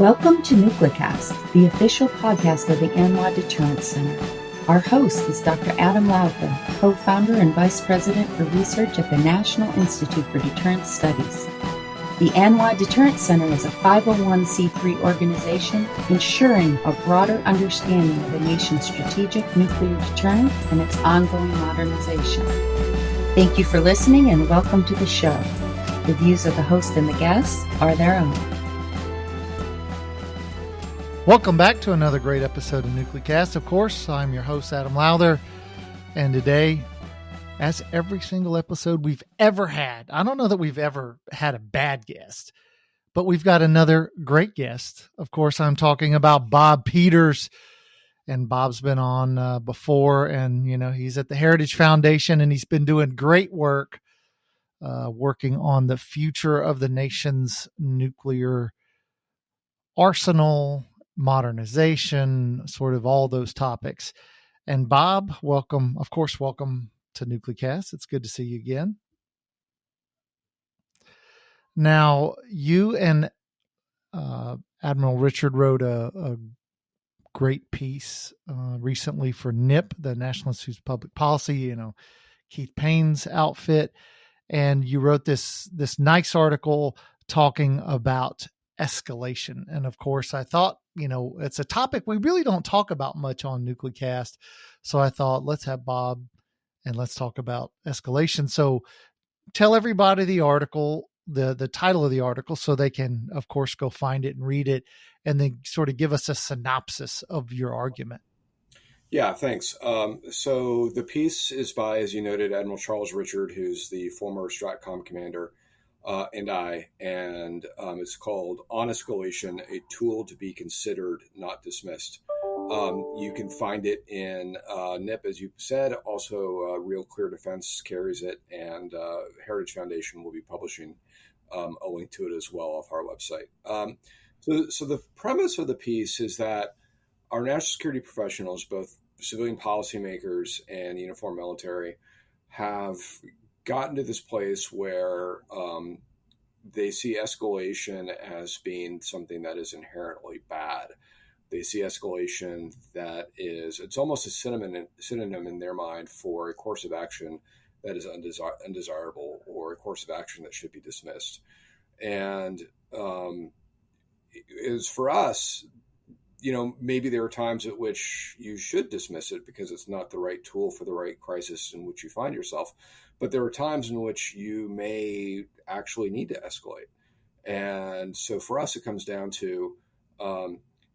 Welcome to NucleCast, the official podcast of the Deterrence Center. Our host is Dr. Adam Lowther, co-founder and vice president for research at the National Institute for Deterrence Studies. The Deterrence Center is a 501c3 organization ensuring a broader understanding of the nation's strategic nuclear deterrent and its ongoing modernization. Thank you for listening and welcome to the show. The views of the host and the guests are their own. Welcome back to another great episode of NucleCast. Of course, I'm your host, Adam Lowther, and today, as every single episode we've ever had, I don't know that we've ever had a bad guest, but we've got another great guest. Of course, I'm talking about Bob Peters, and Bob's been on before, and he's at the Heritage Foundation, and he's been doing great work, working on the future of the nation's nuclear arsenal, modernization, sort of all those topics. And Bob, welcome to NucleCast. It's good to see you again. Now, you and Admiral Richard wrote a great piece recently for NIP, the National Institute of Public Policy, Keith Payne's outfit. And you wrote this nice article talking about escalation. And of course, I thought, it's a topic we really don't talk about much on NucleCast. So I thought, let's have Bob and let's talk about escalation. So tell everybody the article, the title of the article, so they can, of course, go find it and read it, and then sort of give us a synopsis of your argument. Yeah, thanks. So the piece is by, as you noted, Admiral Charles Richard, who's the former STRATCOM commander, and it's called On Escalation, a Tool to be Considered, Not Dismissed. You can find it in NIP, as you said. Also, Real Clear Defense carries it, and Heritage Foundation will be publishing a link to it as well off our website. So the premise of the piece is that our national security professionals, both civilian policymakers and uniformed military, have gotten to this place where they see escalation as being something that is inherently bad. They see escalation it's almost a synonym in their mind for a course of action that is undesirable, or a course of action that should be dismissed. And is for us, maybe there are times at which you should dismiss it because it's not the right tool for the right crisis in which you find yourself. But there are times in which you may actually need to escalate. And so for us, it comes down to,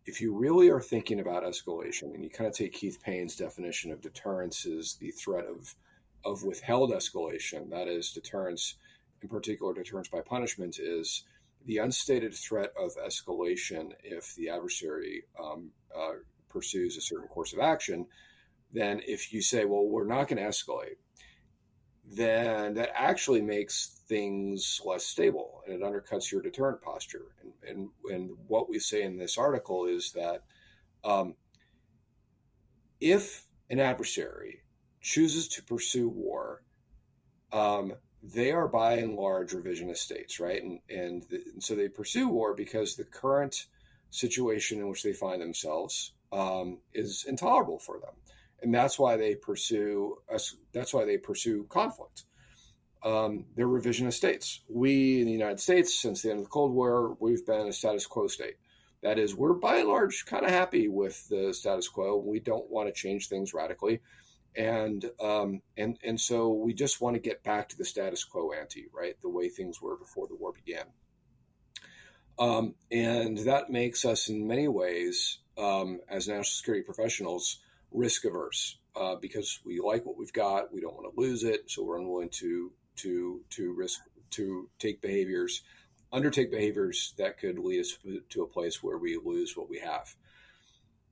if you really are thinking about escalation, and you kind of take Keith Payne's definition of deterrence as the threat of withheld escalation, that is, deterrence, in particular deterrence by punishment, is the unstated threat of escalation if the adversary pursues a certain course of action. Then if you say, well, we're not going to escalate, then that actually makes things less stable, and it undercuts your deterrent posture. And what we say in this article is that if an adversary chooses to pursue war, they are by and large revisionist states, right? And so they pursue war because the current situation in which they find themselves is intolerable for them. And that's why they pursue conflict. They're revisionist states. We in the United States, since the end of the Cold War, we've been a status quo state. That is, we're by and large kind of happy with the status quo. We don't want to change things radically. And so we just want to get back to the status quo ante, right? The way things were before the war began. And that makes us in many ways, as national security professionals, risk-averse, because we like what we've got. We don't want to lose it. So we're unwilling to risk, to undertake behaviors that could lead us to a place where we lose what we have.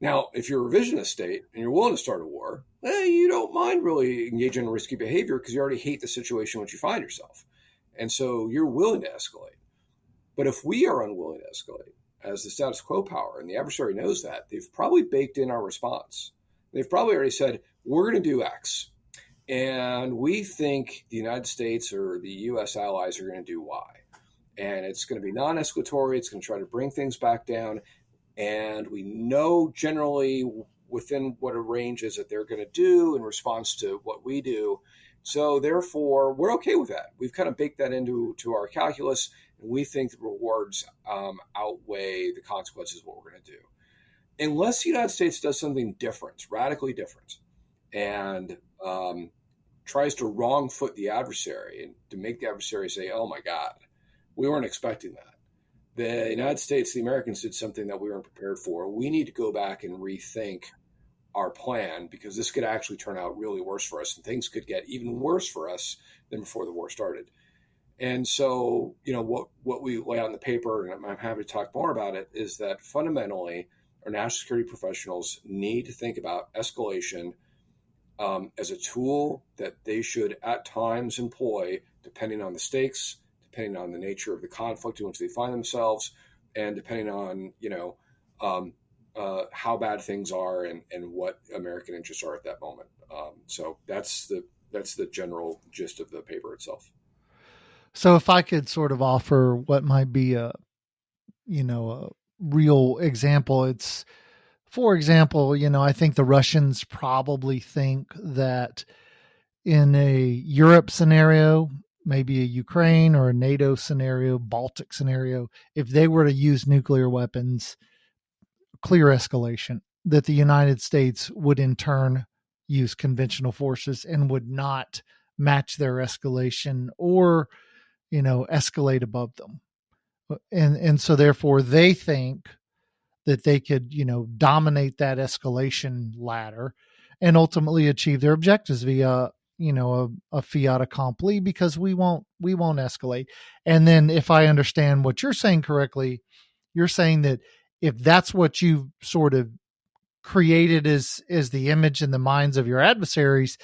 Now, if you're a revisionist state and you're willing to start a war, you don't mind really engaging in risky behavior because you already hate the situation in which you find yourself. And so you're willing to escalate. But if we are unwilling to escalate as the status quo power, and the adversary knows that, they've probably baked in our response. They've probably already said, we're going to do X. And we think the United States or the U.S. allies are going to do Y. and it's going to be non-escalatory. It's going to try to bring things back down. And we know generally within what a range is that they're going to do in response to what we do. So therefore, we're okay with that. We've kind of baked that into our calculus, and we think the rewards outweigh the consequences of what we're going to do. Unless the United States does something different, radically different, and tries to wrong foot the adversary and to make the adversary say, oh my God, we weren't expecting that. The United States, the Americans did something that we weren't prepared for. We need to go back and rethink our plan, because this could actually turn out really worse for us, and things could get even worse for us than before the war started. And so, what we lay out in the paper, and I'm happy to talk more about it, is that fundamentally our national security professionals need to think about escalation as a tool that they should at times employ, depending on the stakes, depending on the nature of the conflict in which they find themselves, and depending on, how bad things are and what American interests are at that moment. So that's the general gist of the paper itself. So if I could sort of offer what might be a real example, it's, for example, I think the Russians probably think that in a Europe scenario, maybe a Ukraine or a NATO scenario, Baltic scenario, if they were to use nuclear weapons, clear escalation, that the United States would in turn use conventional forces and would not match their escalation or, escalate above them. And so therefore they think that they could, dominate that escalation ladder and ultimately achieve their objectives via, a fiat accompli, because we won't escalate. And then if I understand what you're saying correctly, you're saying that if that's what you've sort of created as the image in the minds of your adversaries,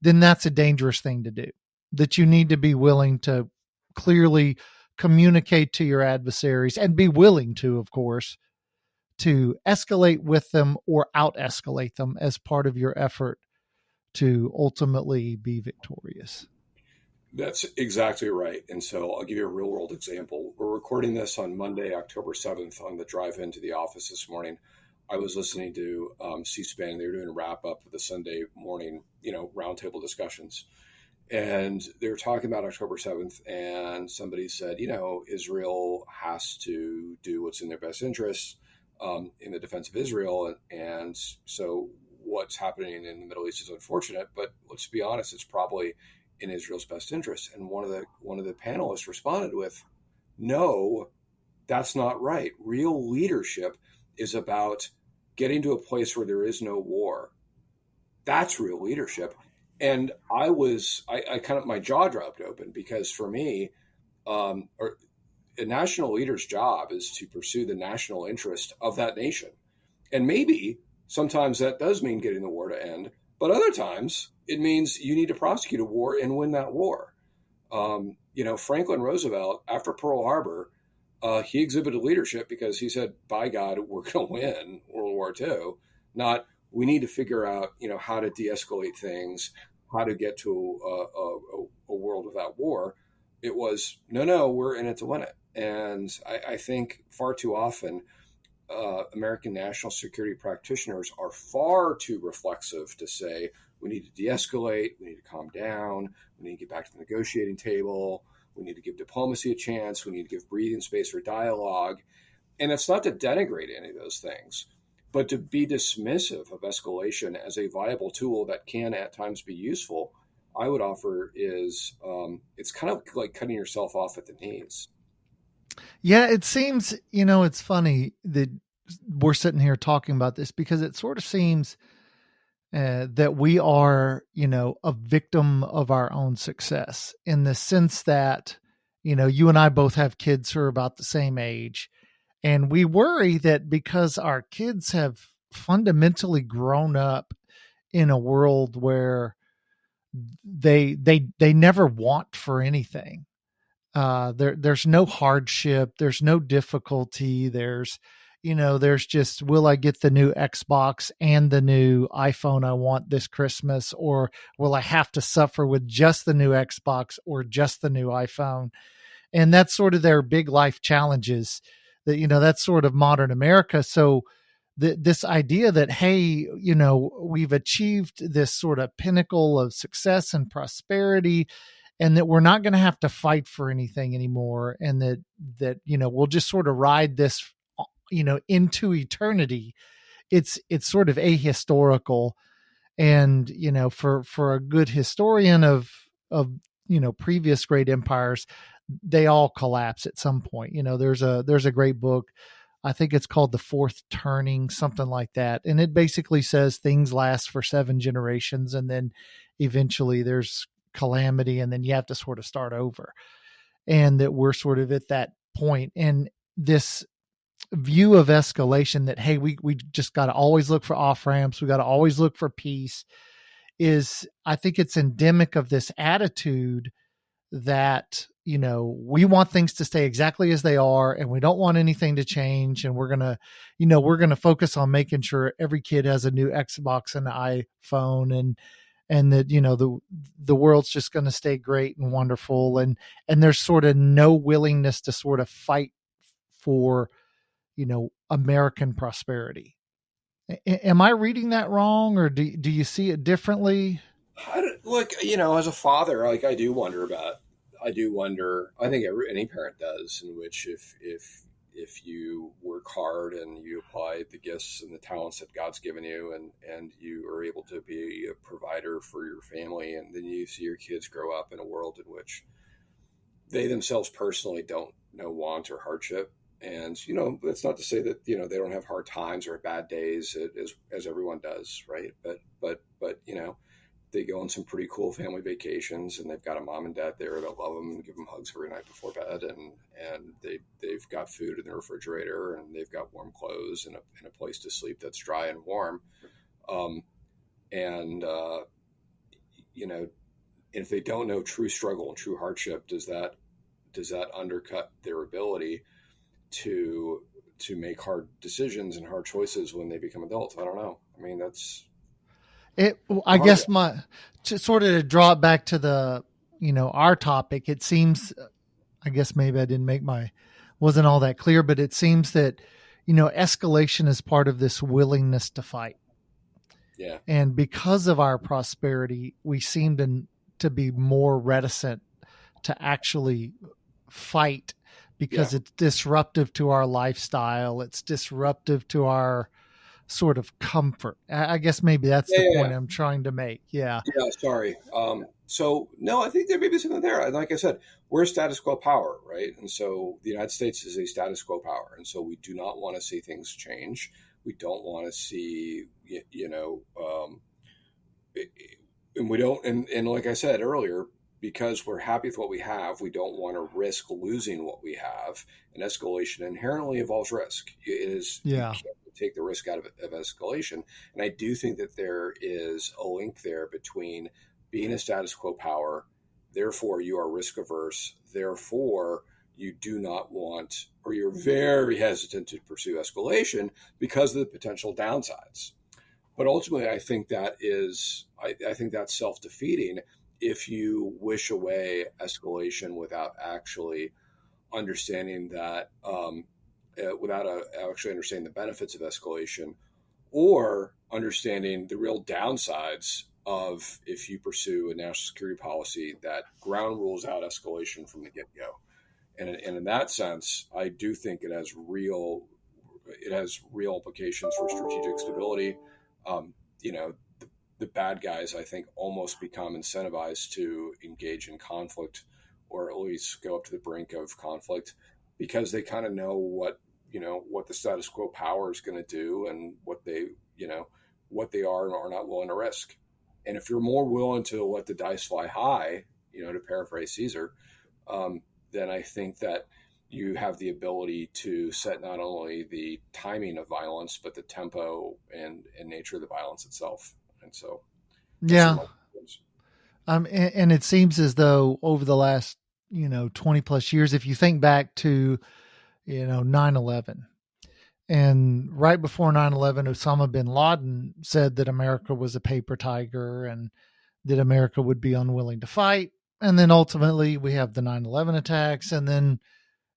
then that's a dangerous thing to do, that you need to be willing to clearly communicate to your adversaries and be willing to, of course, to escalate with them or out-escalate them as part of your effort to ultimately be victorious. That's exactly right. And so I'll give you a real world example. We're recording this on Monday, October 7th, on the drive into the office this morning. I was listening to C-SPAN. They were doing a wrap up of the Sunday morning, roundtable discussions. And they were talking about October 7th, and somebody said, Israel has to do what's in their best interest in the defense of Israel. And so what's happening in the Middle East is unfortunate, but let's be honest, it's probably in Israel's best interest. And one of the panelists responded with, no, that's not right. Real leadership is about getting to a place where there is no war. That's real leadership. And I kind of, my jaw dropped open, because for me, a national leader's job is to pursue the national interest of that nation. And maybe sometimes that does mean getting the war to end, but other times it means you need to prosecute a war and win that war. Franklin Roosevelt, after Pearl Harbor, he exhibited leadership because he said, by God, we're going to win World War II. Not, we need to figure out, how to de-escalate things, how to get to a world without war. It was, no, we're in it to win it. And I think far too often, American national security practitioners are far too reflexive to say, we need to de-escalate, we need to calm down, we need to get back to the negotiating table, we need to give diplomacy a chance, we need to give breathing space for dialogue. And it's not to denigrate any of those things, but to be dismissive of escalation as a viable tool that can at times be useful, I would offer is it's kind of like cutting yourself off at the knees. Yeah, it seems, it's funny that we're sitting here talking about this, because it sort of seems that we are, a victim of our own success, in the sense that, you and I both have kids who are about the same age, and we worry that because our kids have fundamentally grown up in a world where they never want for anything. There's no hardship, there's no difficulty, there's just, will I get the new Xbox and the new iPhone I want this Christmas, or will I have to suffer with just the new Xbox or just the new iPhone? And that's sort of their big life challenges that, that's sort of modern America. So this idea that, hey, we've achieved this sort of pinnacle of success and prosperity, and that we're not going to have to fight for anything anymore. And that, we'll just sort of ride this, into eternity. It's sort of ahistorical. And, for a good historian of, previous great empires, they all collapse at some point. There's a great book. I think it's called The Fourth Turning, something like that. And it basically says things last for 7 generations, and then eventually there's calamity, and then you have to sort of start over. And that we're sort of at that point. And this view of escalation that, hey, we just got to always look for off ramps, we got to always look for peace, is, I think it's endemic of this attitude that, we want things to stay exactly as they are, and we don't want anything to change. And we're going to focus on making sure every kid has a new Xbox and iPhone, and that, the world's just going to stay great and wonderful. And there's sort of no willingness to sort of fight for, American prosperity. Am I reading that wrong, or do you see it differently? Look, as a father, like I do wonder. I think any parent does. In which, if you work hard and you apply the gifts and the talents that God's given you, and you are able to be a provider for your family, and then you see your kids grow up in a world in which they themselves personally don't know want or hardship. And, that's not to say that, they don't have hard times or bad days, as everyone does, right? But they go on some pretty cool family vacations, and they've got a mom and dad there that love them and give them hugs every night before bed. And they've got food in the refrigerator, and they've got warm clothes and a place to sleep that's dry and warm. If they don't know true struggle and true hardship, does that undercut their ability to make hard decisions and hard choices when they become adults? I don't know. I mean, that's it. I guess to sort of draw it back to the, our topic, it seems, I guess maybe I wasn't all that clear, but it seems that, escalation is part of this willingness to fight. Yeah. And because of our prosperity, we seem to be more reticent to actually fight, because it's disruptive to our lifestyle. It's disruptive to our sort of comfort. I guess maybe that's the point I'm trying to make. Yeah. Yeah. Sorry. So no, I think there may be something there. Like I said, we're a status quo power, right? And so the United States is a status quo power. And so we do not want to see things change. We don't want to see, and we don't, and like I said earlier, because we're happy with what we have, we don't want to risk losing what we have. And escalation inherently involves risk. It is, you can't take the risk out of escalation. And I do think that there is a link there between being a status quo power, therefore you are risk averse, therefore you do not want, or you're very hesitant to pursue escalation because of the potential downsides. But ultimately, I think that is, I think that's self-defeating if you wish away escalation without actually understanding that, actually understanding the benefits of escalation, or understanding the real downsides of if you pursue a national security policy that ground rules out escalation from the get-go. And in that sense, I do think it has real implications for strategic stability. The bad guys, I think, almost become incentivized to engage in conflict, or at least go up to the brink of conflict, because they kind of know what the status quo power is going to do, and what they are and are not willing to risk. And if you're more willing to let the dice fly high, to paraphrase Caesar, then I think that you have the ability to set not only the timing of violence, but the tempo and nature of the violence itself. And so, and it seems as though over the last, 20 plus years, if you think back to, 9/11, and right before 9/11, Osama bin Laden said that America was a paper tiger, and that America would be unwilling to fight. And then ultimately we have the 9/11 attacks, and then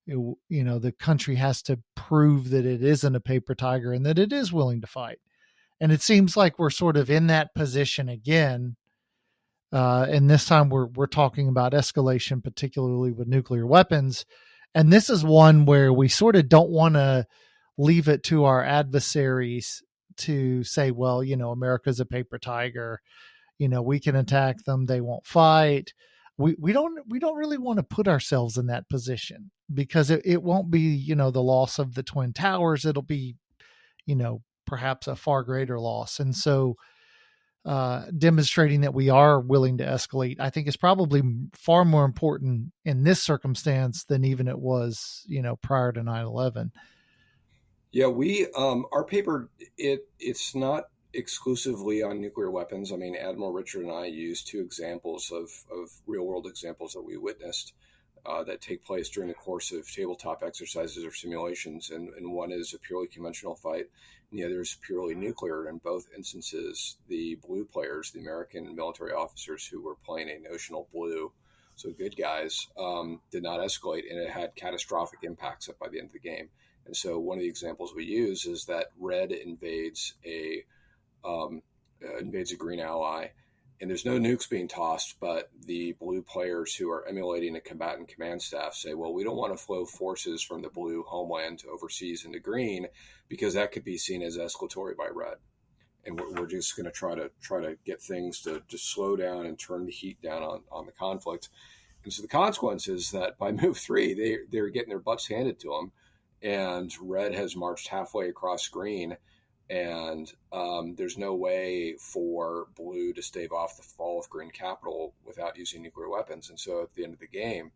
the country has to prove that it isn't a paper tiger and that it is willing to fight. And it seems like we're sort of in that position again. And this time we're talking about escalation, particularly with nuclear weapons. And this is one where we sort of don't want to leave it to our adversaries to say, well, America's a paper tiger. We can attack them. They won't fight. We don't really want to put ourselves in that position, because it won't be, the loss of the Twin Towers. It'll be, perhaps a far greater loss. And so demonstrating that we are willing to escalate, I think, is probably far more important in this circumstance than even it was, prior to 9/11. Yeah, our paper, it's not exclusively on nuclear weapons. I mean, Admiral Richard and I used two examples of real world examples that we witnessed that take place during the course of tabletop exercises or simulations. And one is a purely conventional fight, and the other is purely nuclear. In both instances, the blue players, the American military officers who were playing a notional blue, so good guys, did not escalate, and it had catastrophic impacts by the end of the game. And so one of the examples we use is that red invades a green ally, and there's no nukes being tossed, but the blue players who are emulating a combatant command staff say, well, we don't want to flow forces from the blue homeland to overseas into green, because that could be seen as escalatory by red. And we're just going to try to get things to just slow down and turn the heat down on the conflict. And so the consequence is that by move 3, they're getting their butts handed to them, and red has marched halfway across green, and there's no way for blue to stave off the fall of green capital without using nuclear weapons. And so at the end of the game,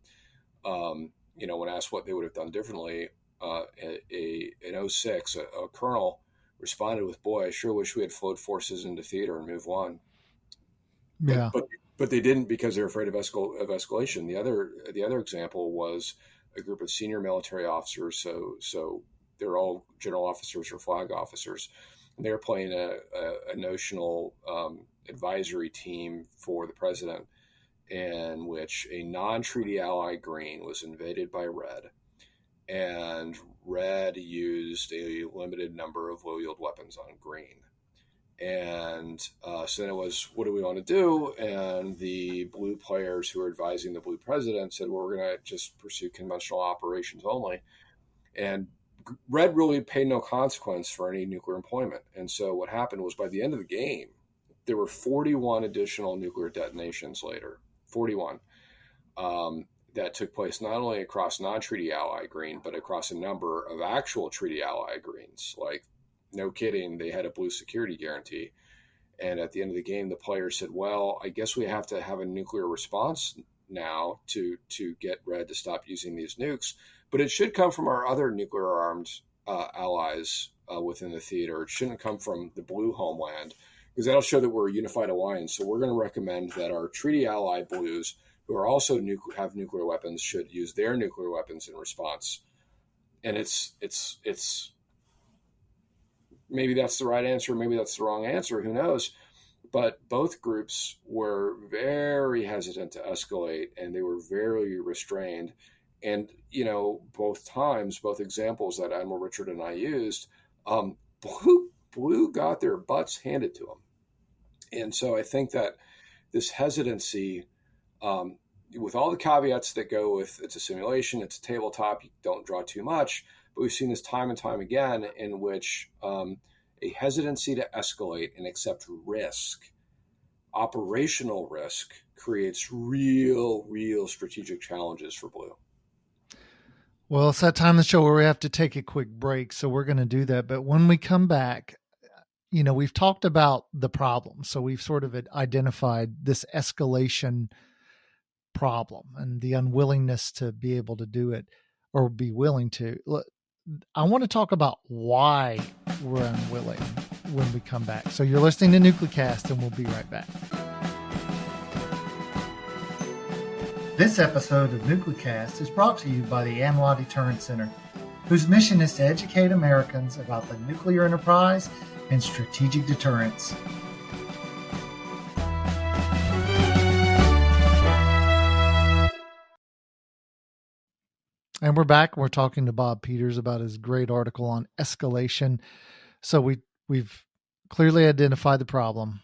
when asked what they would have done differently, in 06, a colonel responded with, boy, I sure wish we had flowed forces into theater and move 1. Yeah. But they didn't, because they're afraid of escalation. The other example was a group of senior military officers. So they're all general officers or flag officers, and they're playing a notional advisory team for the president, in which a non-treaty ally green was invaded by red, and red used a limited number of low-yield weapons on green. And so then it was, what do we want to do? And the blue players who were advising the blue president said, well, we're going to just pursue conventional operations only. And red really paid no consequence for any nuclear employment. And so what happened was, by the end of the game, there were 41 additional nuclear detonations later, 41, that took place not only across non-treaty ally green, but across a number of actual treaty ally greens. Like, no kidding, they had a blue security guarantee. And at the end of the game, the players said, well, I guess we have to have a nuclear response now to get red to stop using these nukes. But it should come from our other nuclear-armed allies within the theater. It shouldn't come from the blue homeland, because that'll show that we're a unified alliance. So we're going to recommend that our treaty ally blues, who are also have nuclear weapons, should use their nuclear weapons in response. And it's maybe that's the right answer, maybe that's the wrong answer, who knows? But both groups were very hesitant to escalate, and they were very restrained. And, both examples that Admiral Richard and I used, blue got their butts handed to them. And so I think that this hesitancy, with all the caveats that go with, it's a simulation, it's a tabletop, you don't draw too much, but we've seen this time and time again, in which a hesitancy to escalate and accept risk, operational risk, creates real strategic challenges for blue. Well, it's that time of the show where we have to take a quick break, so we're going to do that. But when we come back, we've talked about the problem. So we've sort of identified this escalation problem and the unwillingness to be able to do it, or be willing to. I want to talk about why we're unwilling when we come back. So you're listening to NucleCast, and we'll be right back. This episode of NucleCast is brought to you by the ANWA Deterrence Center, whose mission is to educate Americans about the nuclear enterprise and strategic deterrence. And we're back. We're talking to Bob Peters about his great article on escalation. So we've clearly identified the problem.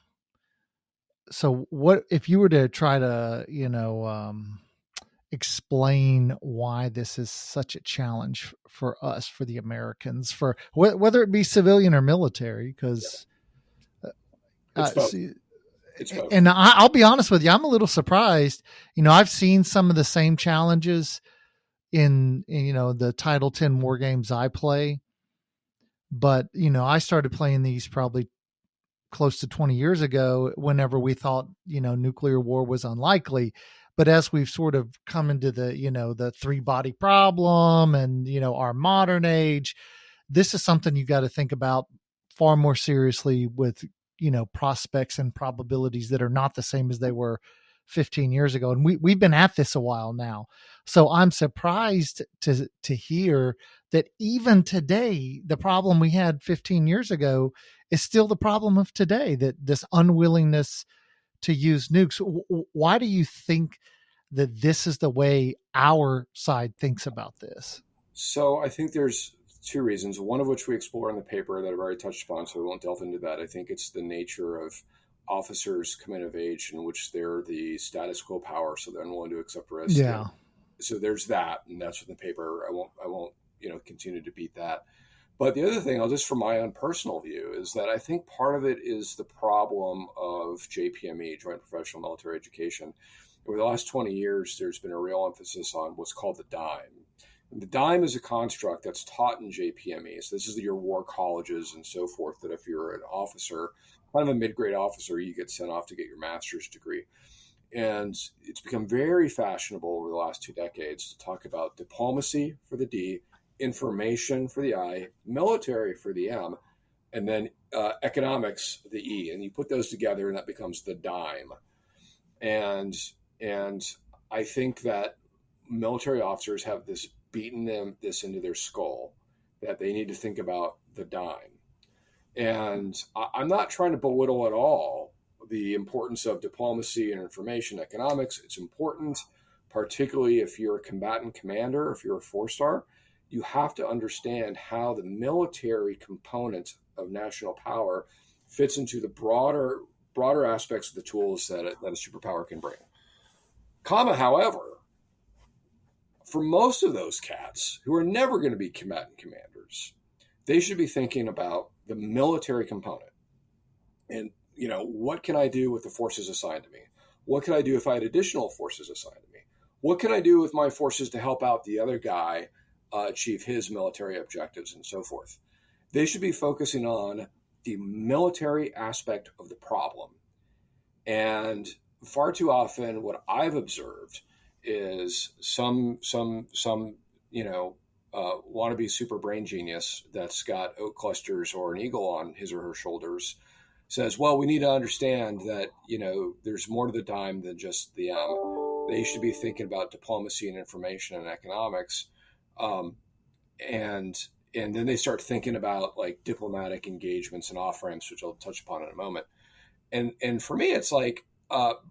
So what if you were to try to, explain why this is such a challenge for us, for the Americans, for whether it be civilian or military, because It's both. It's both. And I'll be honest with you, I'm a little surprised. I've seen some of the same challenges in the Title 10 war games I play, but I started playing these probably close to 20 years ago, whenever we thought nuclear war was unlikely. But as we've sort of come into the the three body problem and our modern age, this is something you got to think about far more seriously, with prospects and probabilities that are not the same as they were 15 years ago. And we've been at this a while now. So I'm surprised to hear that even today, the problem we had 15 years ago is still the problem of today, that this unwillingness to use nukes. Why do you think that this is the way our side thinks about this? So I think there's two reasons, one of which we explore in the paper that I've already touched upon, so we won't delve into that. I think it's the nature of officers coming of age in which they're the status quo power, so they're unwilling to accept risk. Yeah. So there's that, and that's in the paper. I won't continue to beat that. But the other thing, I'll just from my own personal view, is that I think part of it is the problem of JPME, Joint Professional Military Education. Over the last 20 years, there's been a real emphasis on what's called the dime. And the dime is a construct that's taught in JPME. So this is your war colleges and so forth, that if you're an officer, kind of a mid-grade officer, you get sent off to get your master's degree. And it's become very fashionable over the last 2 decades to talk about diplomacy for the D, information for the I, military for the M, and then economics, the E. And you put those together and that becomes the dime. And I think that military officers have beaten this into their skull, that they need to think about the dime. And I'm not trying to belittle at all the importance of diplomacy and information economics. It's important, particularly if you're a combatant commander, if you're a 4-star, you have to understand how the military component of national power fits into the broader aspects of the tools that a superpower can bring. However, for most of those cats who are never going to be combatant commanders, they should be thinking about the military component. And, what can I do with the forces assigned to me? What can I do if I had additional forces assigned to me? What can I do with my forces to help out the other guy achieve his military objectives and so forth? They should be focusing on the military aspect of the problem. And far too often, what I've observed is some wannabe super brain genius that's got oat clusters or an eagle on his or her shoulders says, well, we need to understand that, there's more to the dime than just the M. They should be thinking about diplomacy and information and economics. And then they start thinking about like diplomatic engagements and off-ramps, which I'll touch upon in a moment. And for me, it's like,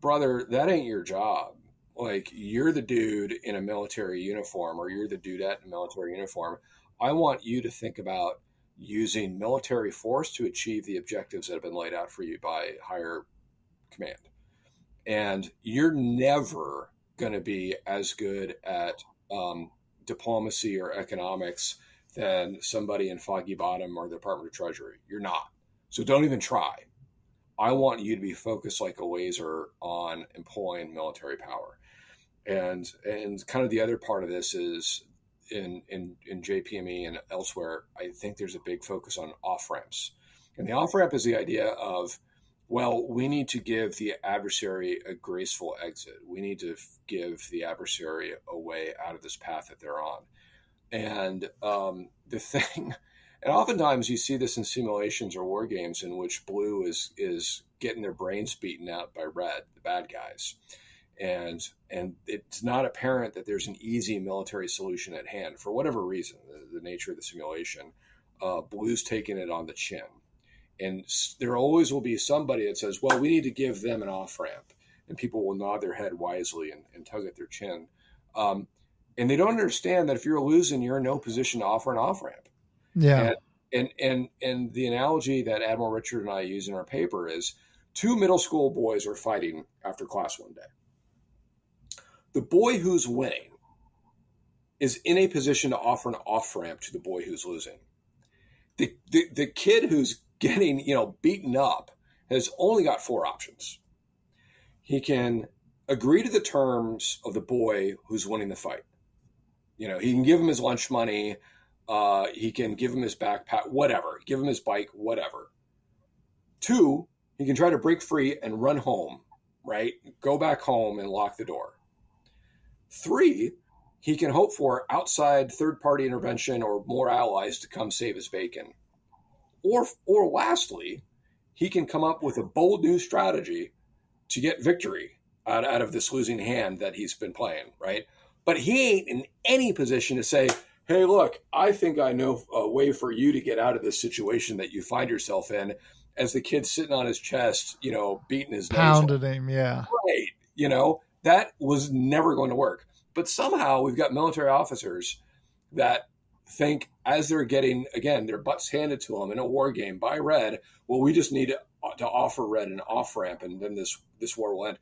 brother, that ain't your job. Like, you're the dude in a military uniform, or you're the dudette in a military uniform. I want you to think about using military force to achieve the objectives that have been laid out for you by higher command. And you're never going to be as good at diplomacy or economics than somebody in Foggy Bottom or the Department of Treasury. You're not. So don't even try. I want you to be focused like a laser on employing military power. And kind of the other part of this is in JPME and elsewhere, I think there's a big focus on off-ramps. And the off-ramp is the idea of, well, we need to give the adversary a graceful exit. We need to give the adversary a way out of this path that they're on. And the thing, and oftentimes you see this in simulations or war games in which blue is getting their brains beaten out by red, the bad guys. And it's not apparent that there's an easy military solution at hand for whatever reason, the nature of the simulation. Blue's taking it on the chin. And there always will be somebody that says, well, we need to give them an off-ramp. And people will nod their head wisely and tug at their chin. And they don't understand that if you're losing, you're in no position to offer an off-ramp. Yeah. And the analogy that Admiral Richard and I use in our paper is two middle school boys are fighting after class one day. The boy who's winning is in a position to offer an off-ramp to the boy who's losing. The kid who's getting, beaten up has only got four options. He can agree to the terms of the boy who's winning the fight. He can give him his lunch money. He can give him his backpack, whatever. Give him his bike, whatever. 2, he can try to break free and run home, right? Go back home and lock the door. 3, he can hope for outside third-party intervention or more allies to come save his bacon. Or lastly, he can come up with a bold new strategy to get victory out of this losing hand that he's been playing, right? But he ain't in any position to say, hey, look, I think I know a way for you to get out of this situation that you find yourself in, as the kid's sitting on his chest, beating his nose. Pounded him, yeah. Right. That was never going to work. But somehow we've got military officers that think as they're getting, again, their butts handed to them in a war game by Red, well, we just need to offer Red an off-ramp and then this war will end.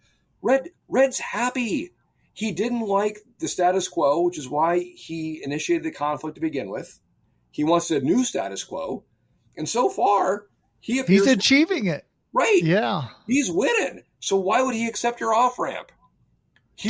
Red's happy. He didn't like the status quo, which is why he initiated the conflict to begin with. He wants a new status quo. And so far, he's achieving it. Right. Yeah. He's winning. So why would he accept your off-ramp?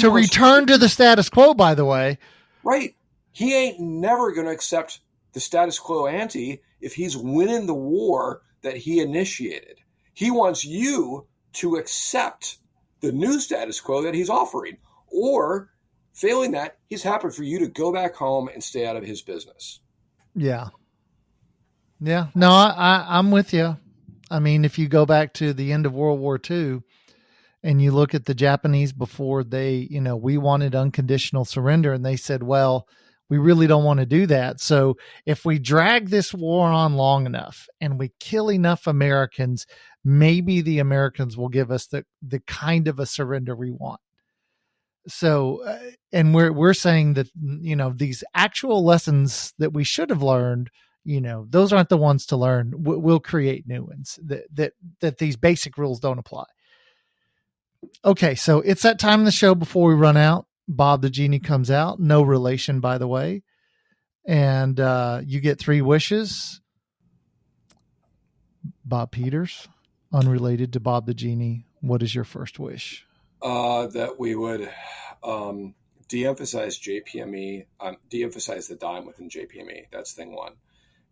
To return to the status quo, by the way. Right. He ain't never going to accept the status quo ante if he's winning the war that he initiated. He wants you to accept the new status quo that he's offering. Or, failing that, he's happy for you to go back home and stay out of his business. Yeah. Yeah. No, I'm with you. I mean, if you go back to the end of World War II and you look at the Japanese before they, we wanted unconditional surrender, and they said, well, we really don't want to do that. So if we drag this war on long enough and we kill enough Americans, maybe the Americans will give us the kind of a surrender we want. So, and we're saying that, these actual lessons that we should have learned, those aren't the ones to learn. We'll create new ones that these basic rules don't apply. Okay. So it's that time in the show before we run out. Bob the Genie comes out, no relation, by the way. And, you get 3 wishes. Bob Peters, unrelated to Bob the Genie. What is your first wish? That we would de-emphasize JPME, de-emphasize the dime within JPME. That's thing one.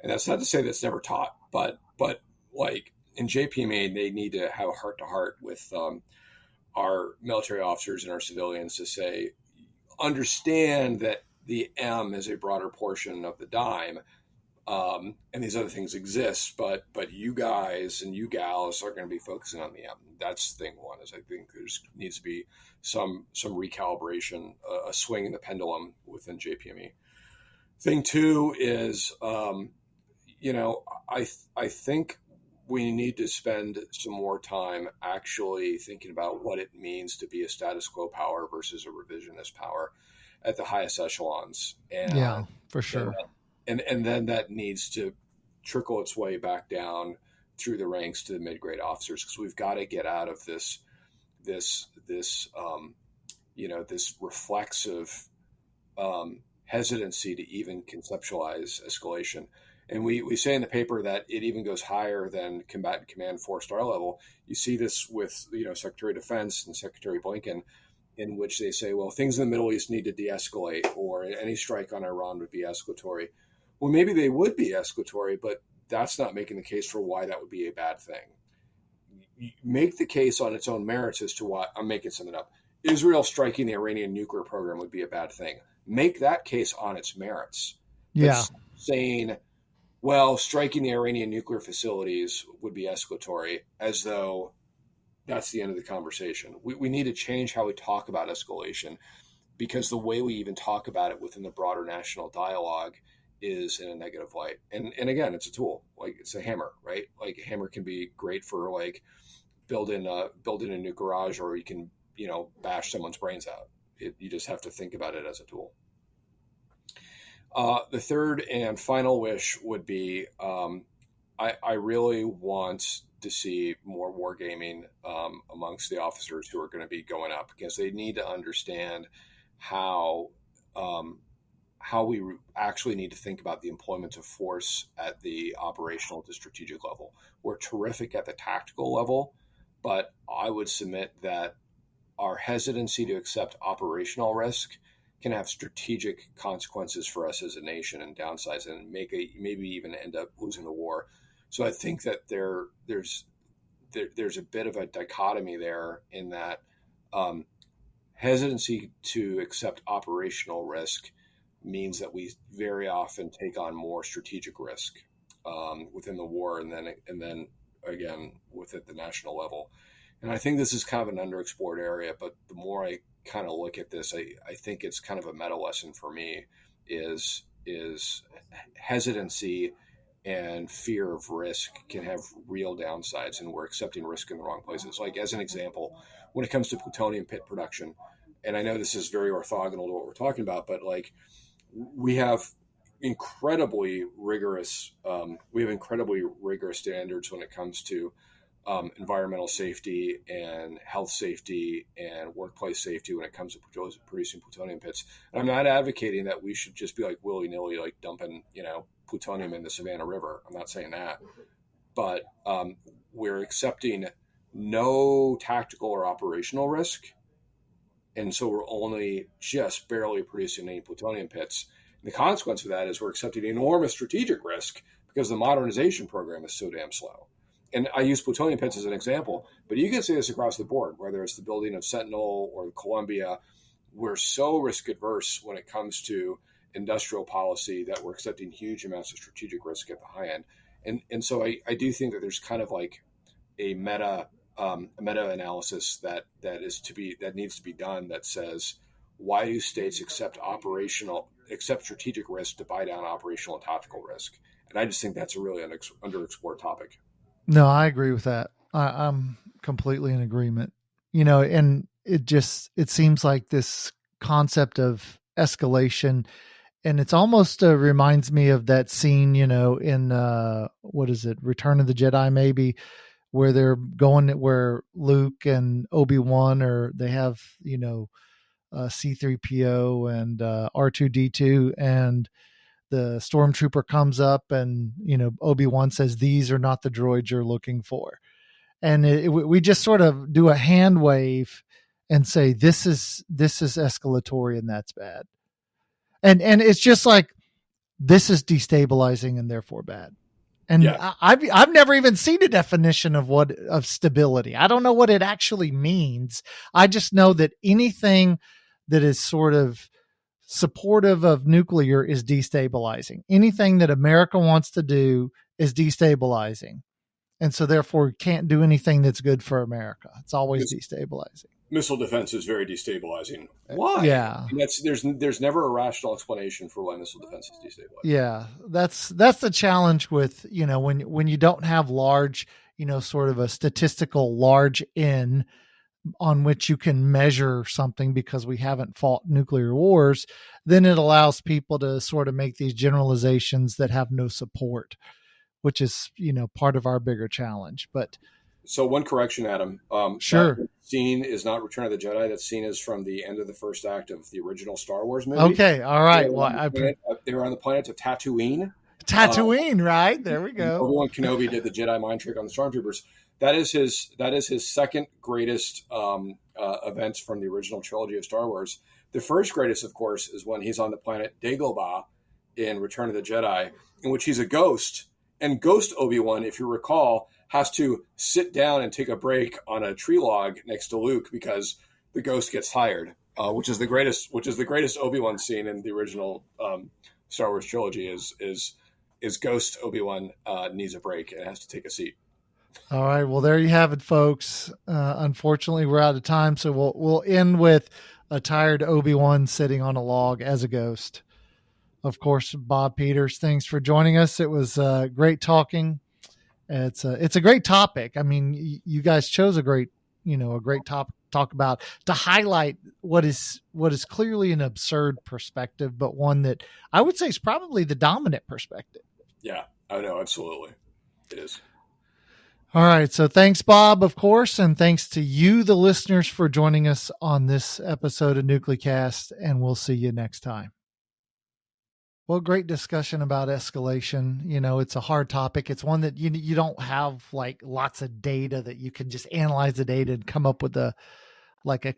And that's not to say that's never taught, but like in JPME, they need to have a heart-to-heart with our military officers and our civilians to say, understand that the M is a broader portion of the dime. And these other things exist, but you guys and you gals are going to be focusing on the M. That's thing one. Is I think there needs to be some recalibration, a swing in the pendulum within JPME. Thing 2 is, I think we need to spend some more time actually thinking about what it means to be a status quo power versus a revisionist power at the highest echelons. And, yeah, for sure. And then that needs to trickle its way back down through the ranks to the mid-grade officers, because we've got to get out of this reflexive hesitancy to even conceptualize escalation. And we say in the paper that it even goes higher than combatant command 4-star level. You see this with Secretary of Defense and Secretary Blinken, in which they say, well, things in the Middle East need to de-escalate, or any strike on Iran would be escalatory. Well, maybe they would be escalatory, but that's not making the case for why that would be a bad thing. You make the case on its own merits as to why. I'm making something up. Israel striking the Iranian nuclear program would be a bad thing. Make that case on its merits. Yeah. Saying, well, striking the Iranian nuclear facilities would be escalatory, as though that's the end of the conversation. We need to change how we talk about escalation, because the way we even talk about it within the broader national dialogue is in a negative light. And again, it's a tool. Like, it's a hammer, right? Like, a hammer can be great for like building a new garage, or you can bash someone's brains out. You just have to think about it as a tool. The third and final wish would be I really want to see more wargaming amongst the officers who are going to be going up, because they need to understand how um, how we actually need to think about the employment of force at the operational to strategic level. We're terrific at the tactical level, but I would submit that our hesitancy to accept operational risk can have strategic consequences for us as a nation and downsides, and maybe even end up losing the war. So I think that there's a bit of a dichotomy there, in that um, hesitancy to accept operational risk means that we very often take on more strategic risk within the war, and then again with at the national level. And I think this is kind of an underexplored area, but the more I kind of look at this, I think it's kind of a meta lesson for me is hesitancy and fear of risk can have real downsides, and we're accepting risk in the wrong places. Like, as an example, when it comes to plutonium pit production, and I know this is very orthogonal to what we're talking about, but like, we have incredibly rigorous standards when it comes to environmental safety and health safety and workplace safety when it comes to producing plutonium pits. And I'm not advocating that we should just be like willy-nilly, like dumping, plutonium in the Savannah River. I'm not saying that, but we're accepting no tactical or operational risk. And so we're only just barely producing any plutonium pits. And the consequence of that is we're accepting enormous strategic risk because the modernization program is so damn slow. And I use plutonium pits as an example, but you can see this across the board, whether it's the building of Sentinel or Columbia. We're so risk adverse when it comes to industrial policy that we're accepting huge amounts of strategic risk at the high end. And so I do think that there's kind of like a meta analysis that needs to be done, that says, why do states accept strategic risk to buy down operational and tactical risk? And I just think that's a really underexplored topic. No, I agree with that. I'm completely in agreement. And it seems like this concept of escalation, and it's almost reminds me of that scene, in what is it, Return of the Jedi, maybe, where they're going, where Luke and Obi-Wan they have, C-3PO and R2-D2, and the stormtrooper comes up and, Obi-Wan says, "These are not the droids you're looking for." And we just sort of do a hand wave and say, this is escalatory and that's bad. And it's just like, this is destabilizing and therefore bad. And yeah. I've never even seen a definition of stability. I don't know what it actually means. I just know that anything that is sort of supportive of nuclear is destabilizing. Anything that America wants to do is destabilizing. And so therefore can't do anything that's good for America. It's always destabilizing. Missile defense is very destabilizing. Why? Yeah. And there's never a rational explanation for why missile defense is destabilizing. Yeah. That's the challenge with, when you don't have large, sort of a statistical large N on which you can measure something, because we haven't fought nuclear wars, then it allows people to sort of make these generalizations that have no support, which is, part of our bigger challenge. But so one correction, Adam. Sure. That scene is not Return of the Jedi. That scene is from the end of the first act of the original Star Wars movie. Okay. All right. They were on the planet of Tatooine. Right? There we go. Obi-Wan Kenobi did the Jedi mind trick on the Stormtroopers. That is his second greatest events from the original trilogy of Star Wars. The first greatest, of course, is when he's on the planet Dagobah in Return of the Jedi, in which he's a ghost. And Ghost Obi-Wan, if you recall, has to sit down and take a break on a tree log next to Luke because the ghost gets tired. Which is the greatest Obi-Wan scene in the original Star Wars trilogy. Is Ghost Obi-Wan needs a break and has to take a seat. All right. Well, there you have it, folks. Unfortunately, we're out of time, so we'll end with a tired Obi-Wan sitting on a log as a ghost. Of course, Bob Peters, thanks for joining us. It was great talking. It's a great topic. I mean, you guys chose a great topic talk about, to highlight what is clearly an absurd perspective, but one that I would say is probably the dominant perspective. Yeah, I know. Absolutely. It is. All right. So thanks, Bob, of course. And thanks to you, the listeners, for joining us on this episode of NucleCast. And we'll see you next time. Well, great discussion about escalation. It's a hard topic. It's one that you don't have like lots of data that you can just analyze the data and come up with a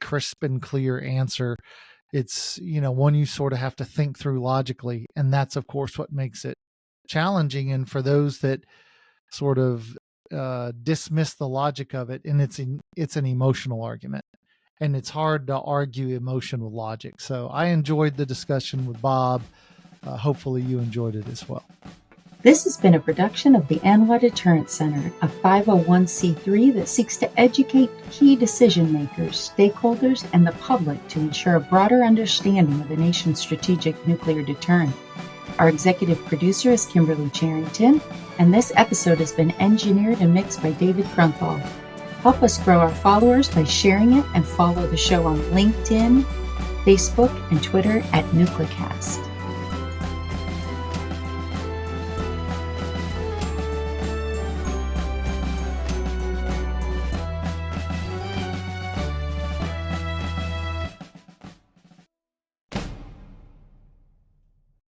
crisp and clear answer. It's, one you sort of have to think through logically. And that's, of course, what makes it challenging. And for those that sort of dismiss the logic of it, and it's an emotional argument, and it's hard to argue emotion with logic. So I enjoyed the discussion with Bob. Hopefully you enjoyed it as well. This has been a production of the ANWA Deterrence Center, a 501c3 that seeks to educate key decision makers, stakeholders, and the public to ensure a broader understanding of the nation's strategic nuclear deterrent. Our executive producer is Kimberly Charrington, and this episode has been engineered and mixed by David Krunthal. Help us grow our followers by sharing it, and follow the show on LinkedIn, Facebook, and Twitter at NucleCast.